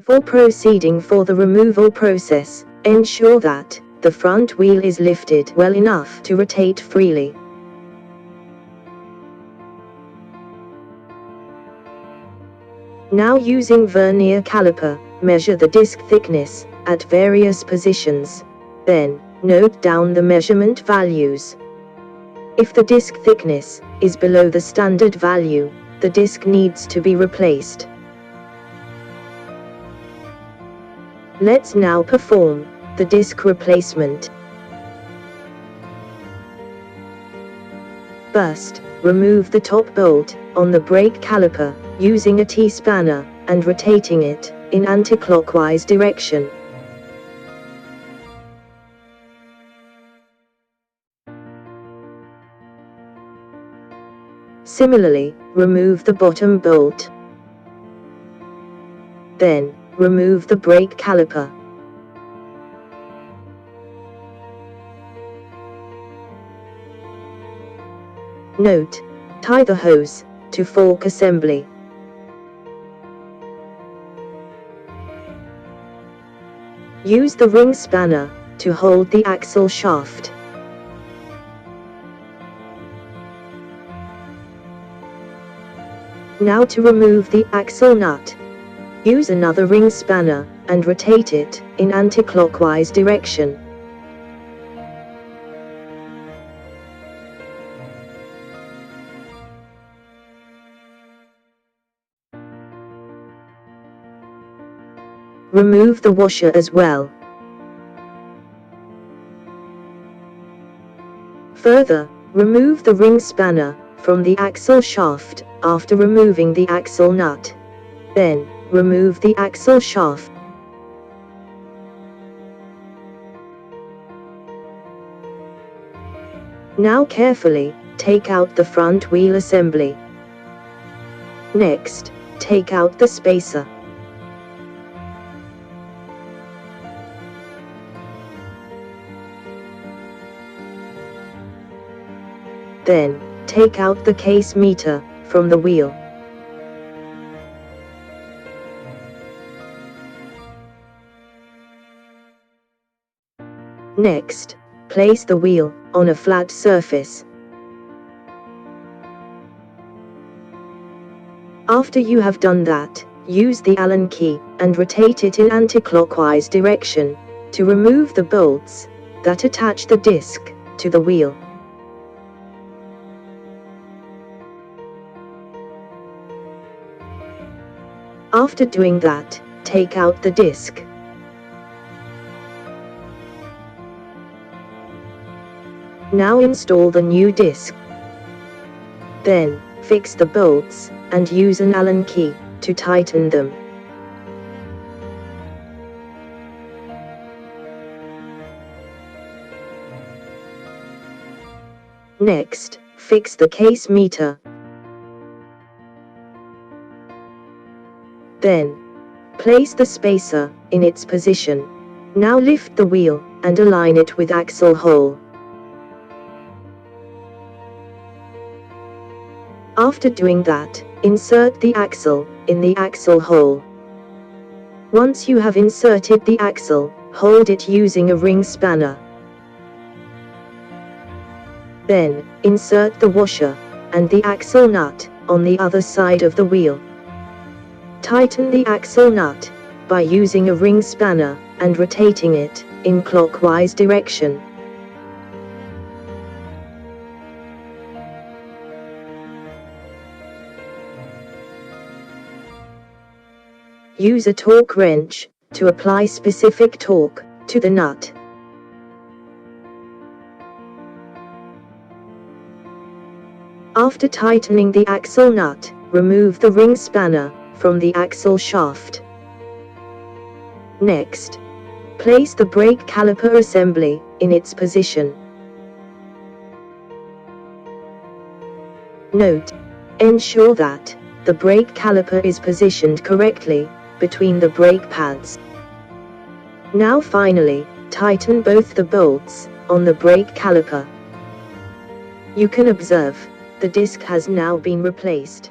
Before proceeding for the removal process, ensure that the front wheel is lifted well enough to rotate freely. Now, using vernier caliper, measure the disc thickness at various positions. Then, note down the measurement values. If the disc thickness is below the standard value, the disc needs to be replaced. Let's now perform the disc replacement. First, remove the top bolt on the brake caliper using a T-spanner and rotating it in anti-clockwise direction. Similarly, remove the bottom bolt. Then, remove the brake caliper. Note: tie the hose to fork assembly. Use the ring spanner to hold the axle shaft. Now, to remove the axle nut, use another ring spanner and rotate it in anti-clockwise direction. Remove the washer as well. Further, remove the ring spanner from the axle shaft after removing the axle nut. Then, remove the axle shaft. Now, carefully take out the front wheel assembly. Next, take out the spacer. Then, take out the case meter from the wheel. Next, place the wheel on a flat surface. After you have done that, use the Allen key and rotate it in anti-clockwise direction to remove the bolts that attach the disc to the wheel. After doing that, take out the disc. Now, install the new disc. Then, fix the bolts and use an Allen key to tighten them. Next, fix the case meter. Then, place the spacer in its position. Now, lift the wheel and align it with axle hole. After doing that, insert the axle in the axle hole. Once you have inserted the axle, hold it using a ring spanner. Then, insert the washer and the axle nut on the other side of the wheel. Tighten the axle nut by using a ring spanner and rotating it in clockwise direction. Use a torque wrench to apply specific torque to the nut. After tightening the axle nut, remove the ring spanner from the axle shaft. Next, place the brake caliper assembly in its position. Note: ensure that the brake caliper is positioned correctly between the brake pads. Now, finally, tighten both the bolts on the brake caliper. You can observe the disc has now been replaced.